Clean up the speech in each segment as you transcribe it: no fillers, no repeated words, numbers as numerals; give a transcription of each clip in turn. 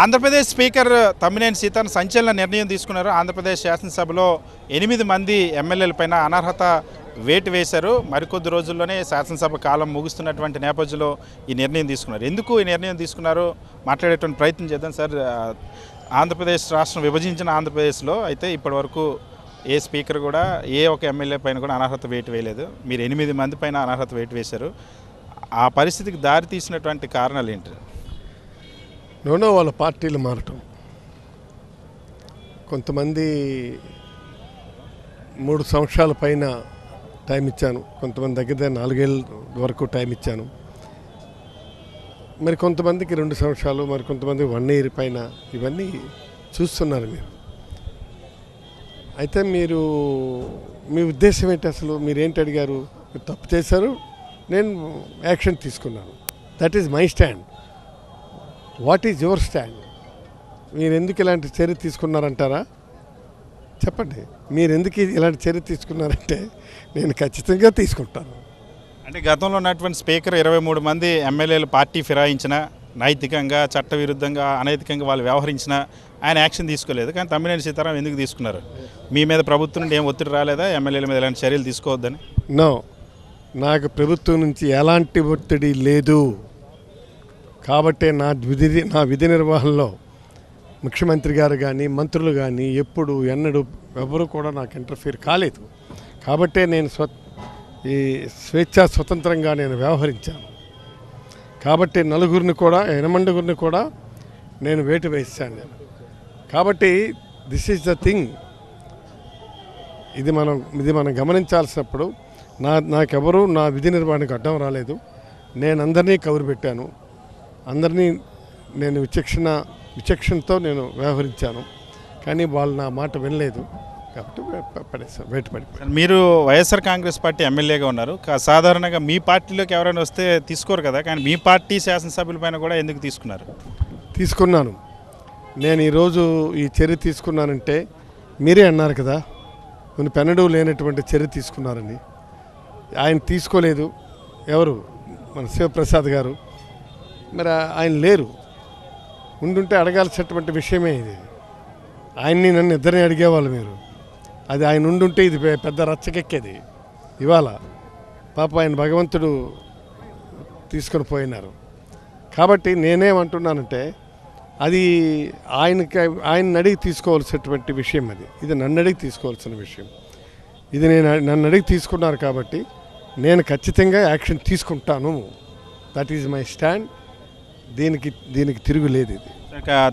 Andhra Pradesh speaker Tammineni Sitaram సంచలన నిర్ణయం తీసుకున్నారు. ఆంధ్రప్రదేశ్ శాసనసభలో 8 మంది ఎమ్మెల్యేలపైన అనర్హత వేటు వేశారు. మరికొద్ది రోజుల్లోనే శాసనసభ కాలం ముగుస్తున్నటువంటి నేపథ్యంలో ఈ నిర్ణయం తీసుకున్నారు. ఎందుకు ఈ నిర్ణయం తీసుకున్నారు మాట్లాడేటువంటి ప్రయత్నం చేద్దాం సార్. ఆంధ్రప్రదేశ్ రాష్ట్రం విభజించిన ఆంధ్రప్రదేశ్లో అయితే ఇప్పటివరకు ఏ స్పీకర్ కూడా ఏ ఒక ఎమ్మెల్యే పైన కూడా అనర్హత వేటు వేయలేదు. మీరు 8 మంది పైన అనర్హత వేటు వేశారు. ఆ పరిస్థితికి దారి తీసినటువంటి కారణాలు ఏంటి? వాళ్ళ పార్టీలు మారటం, కొంతమంది 3 సంవత్సరాల పైన టైం ఇచ్చాను, కొంతమంది దగ్గర 4 ఏళ్ళ వరకు టైం ఇచ్చాను, మరి కొంతమందికి 2 సంవత్సరాలు, మరి కొంతమంది 1 ఇయర్ పైన. ఇవన్నీ చూస్తున్నారు మీరు. అయితే మీ ఉద్దేశం ఏంటి? అసలు మీరేంటి అడిగారు? మీరు తప్పు చేశారు, నేను యాక్షన్ తీసుకున్నాను. That is my stand. What is your stand? మీరు ఎందుకు ఇలాంటి చర్య తీసుకున్నారంటారా? చెప్పండి. మీరు ఎందుకు ఇలాంటి చర్య తీసుకున్నారంటే నేను ఖచ్చితంగా తీసుకుంటాను. అంటే గతంలో ఉన్నటువంటి స్పీకర్ 23 మంది ఎమ్మెల్యేలు పార్టీ ఫిరాయించిన, నైతికంగా చట్టవిరుద్ధంగా అనైతికంగా వాళ్ళు వ్యవహరించిన ఆయన యాక్షన్ తీసుకోలేదు. కానీ తమ్మినేని సీతారాం ఎందుకు తీసుకున్నారు? మీ మీద ప్రభుత్వం నుండి ఏం ఒత్తిడి రాలేదా ఎమ్మెల్యేల మీద ఇలాంటి చర్యలు తీసుకోవద్దని? నో, నాకు ప్రభుత్వం నుంచి ఎలాంటి ఒత్తిడి లేదు. కాబట్టే నా విధి నిర్వహణలో ముఖ్యమంత్రి గారు కానీ మంత్రులు కానీ ఎన్నడూ ఎవరు కూడా నాకు ఇంటర్ఫీర్ కాలేదు. కాబట్టే నేను స్వతంత్రంగా నేను వ్యవహరించాను. కాబట్టి 8 కూడా నేను వేటు వేసాను నేను. కాబట్టి దిస్ ఈజ్ ద థింగ్. ఇది మనం గమనించాల్సినప్పుడు నాకెవరు నా విధి నిర్వహణకు అడ్డం రాలేదు. నేను అందరినీ కబురు పెట్టాను, అందరినీ నేను విచక్షణతో నేను వ్యవహరించాను. కానీ వాళ్ళు నా మాట వినలేదు. కాబట్టి వేటుపడి. మీరు వైఎస్ఆర్ కాంగ్రెస్ పార్టీ ఎమ్మెల్యేగా ఉన్నారు. సాధారణంగా మీ పార్టీలోకి ఎవరైనా వస్తే తీసుకోరు కదా, కానీ మీ పార్టీ శాసనసభ్యుల పైన కూడా ఎందుకు తీసుకున్నారు? తీసుకున్నాను. నేను ఈరోజు ఈ చర్య తీసుకున్నానంటే మీరే అన్నారు కదా, కొన్ని పెన్నడూ లేనటువంటి చర్య తీసుకున్నారని. ఆయన తీసుకోలేదు. ఎవరు? మన శివప్రసాద్ గారు. మరి ఆయన లేరు. ఉండుంటే అడగాల్సినటువంటి విషయమే ఇది. ఆయన్ని నన్ను ఇద్దరిని అడిగేవాళ్ళు మీరు. అది ఆయన ఉండుంటే ఇది పెద్ద రచ్చకెక్కేది. ఇవాళ పాప ఆయన భగవంతుడు తీసుకొని పోయినారు. కాబట్టి నేనేమంటున్నానంటే అది ఆయన అడిగి తీసుకోవాల్సినటువంటి విషయం. ఇది నన్ను అడిగి తీసుకోవాల్సిన విషయం. ఇది నన్ను అడిగి తీసుకున్నారు కాబట్టి నేను ఖచ్చితంగా యాక్షన్ తీసుకుంటాను. That is my stand. దీనికి తిరుగులేదు. ఇది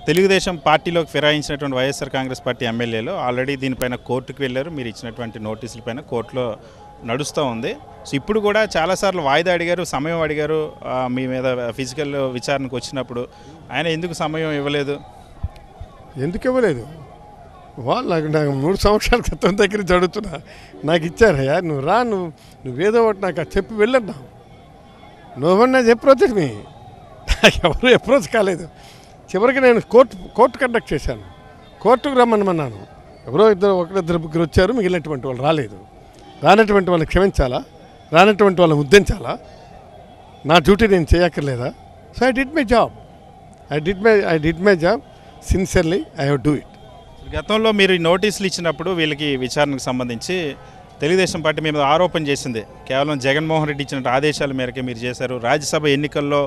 తెలుగుదేశం పార్టీలోకి ఫిరాయించినటువంటి వైఎస్ఆర్ కాంగ్రెస్ పార్టీ ఎమ్మెల్యేలు ఆల్రెడీ దీనిపైన కోర్టుకు వెళ్ళారు. మీరు ఇచ్చినటువంటి నోటీసుల పైన కోర్టులో నడుస్తూ ఉంది. సో ఇప్పుడు కూడా చాలాసార్లు వాయిదా అడిగారు, సమయం అడిగారు. మీ మీద ఫిజికల్ విచారణకు వచ్చినప్పుడు ఆయన ఎందుకు సమయం ఇవ్వలేదు? ఎందుకు ఇవ్వలేదు? నాకు 3 సంవత్సరాల క్రితం దగ్గర జరుగుతున్నా నాకు ఇచ్చారయ్యా. నువ్వు రా, నువ్వేదో ఒకటి నాకు చెప్పి వెళ్ళన్నా. నువ్వన్నా అప్రోచ్ మీ నాకు ఎవరు అప్రోచ్ కాలేదు. చివరికి నేను కోర్టు కండక్ట్ చేశాను. కోర్టుకు రమ్మన్నాను. ఒకరిద్దరు ముగ్గురు వచ్చారు, మిగిలినటువంటి వాళ్ళు రాలేదు. రానటువంటి వాళ్ళని క్షమించాలా? రానటువంటి వాళ్ళని ఉద్ధరించాలా? నా డ్యూటీ నేను చేయక్కర్లేదా? So I did my job sincerely. I have do it. గతంలో మీరు ఈ నోటీసులు ఇచ్చినప్పుడు వీళ్ళకి విచారణకు సంబంధించి తెలుగుదేశం పార్టీ మీద ఆరోపణ చేసింది, కేవలం జగన్మోహన్ రెడ్డి ఇచ్చిన ఆదేశాల మేరకే మీరు చేశారు, రాజ్యసభ ఎన్నికల్లో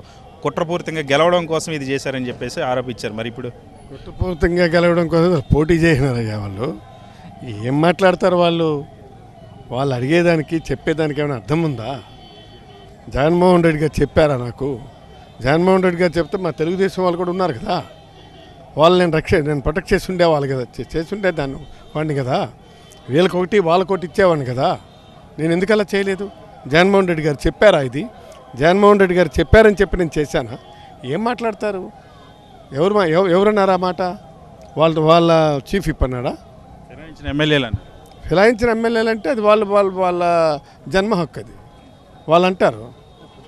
కుట్రపూరితంగా గెలవడం కోసం ఇది చేశారని చెప్పేసి ఆరోపించారు. మరి ఇప్పుడు కుట్రపూరితంగా గెలవడం కోసం పోటీ చేసినారయ్యా వాళ్ళు. ఏం మాట్లాడతారు వాళ్ళు అడిగేదానికి చెప్పేదానికి ఏమైనా అర్థం ఉందా? జగన్మోహన్ రెడ్డి గారు చెప్పారా నాకు? జగన్మోహన్ రెడ్డి గారు చెప్తే మా తెలుగుదేశం వాళ్ళు కూడా ఉన్నారు కదా, వాళ్ళు నేను ప్రొటెక్ట్ చేసి ఉండేవాళ్ళు కదా, చేస్తుండే వాడిని కదా. వీళ్ళకొకటి వాళ్ళకొకటి ఇచ్చేవాడిని కదా. నేను ఎందుకు అలా చేయలేదు? జగన్మోహన్ రెడ్డి గారు చెప్పారా? ఇది జగన్మోహన్ రెడ్డి గారు చెప్పారని చెప్పి నేను చేశానా? ఏం మాట్లాడతారు? ఎవరన్నారా మాట? వాళ్ళ చీఫ్ విప్ అన్నాడా? ఫిరాయించిన ఎమ్మెల్యేలు అంటే అది వాళ్ళ జన్మ హక్కు. అది వాళ్ళు అంటారు.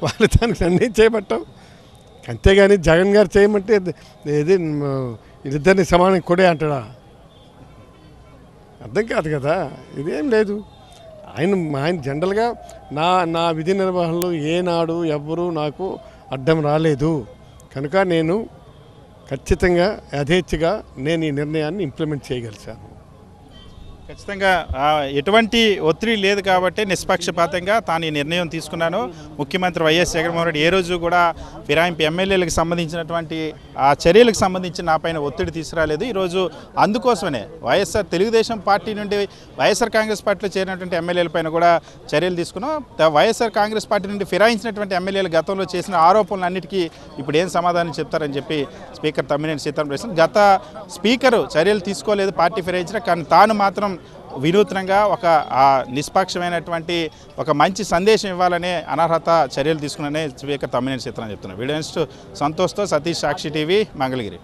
వాళ్ళు దానికి నన్ను చేయబట్టాం. అంతేగాని జగన్ గారు చేయమంటే ఇది వీళ్ళిద్దరిని సమానం కొడే అంటాడా? అర్థం కాదు కదా. ఇదేం లేదు. ఆయన జనరల్గా నా విధి నిర్వహణలో ఏనాడు ఎవ్వరూ నాకు అడ్డం రాలేదు. కనుక నేను ఖచ్చితంగా యథేచ్ఛగా నేను ఈ నిర్ణయాన్ని ఇంప్లిమెంట్ చేయగలిచాను. ఖచ్చితంగా ఎటువంటి ఒత్తిడి లేదు కాబట్టి నిష్పక్షపాతంగా తాను ఈ నిర్ణయం తీసుకున్నాను. ముఖ్యమంత్రి వైఎస్ జగన్మోహన్ రెడ్డి ఏ రోజు కూడా ఫిరాయింపు ఎమ్మెల్యేలకు సంబంధించినటువంటి ఆ చర్యలకు సంబంధించి నా పైన ఒత్తిడి తీసుకురాలేదు. ఈరోజు అందుకోసమనే తెలుగుదేశం పార్టీ నుండి వైఎస్ఆర్ కాంగ్రెస్ పార్టీలో చేరినటువంటి ఎమ్మెల్యేల పైన కూడా చర్యలు తీసుకున్నాం. వైఎస్ఆర్ కాంగ్రెస్ పార్టీ నుండి ఫిరాయించినటువంటి ఎమ్మెల్యేలు గతంలో చేసిన ఆరోపణలన్నిటికీ ఇప్పుడు ఏం సమాధానం చెప్తారని చెప్పి స్పీకర్ తమ్మినేని సీతారాం ప్రశ్న. గత స్పీకరు చర్యలు తీసుకోలేదు పార్టీ ఫిరాయించిన, కానీ తాను మాత్రం వినూత్నంగా ఒక నిష్పక్షమైనటువంటి ఒక మంచి సందేశం ఇవ్వాలనే అనర్హత చర్యలు తీసుకున్నానే స్పీకర్ తమ్మినేని సీతారాం చెప్తున్నారు. వీడియో సంతోష్తో సతీష్, సాక్షి టీవీ, మంగళగిరి.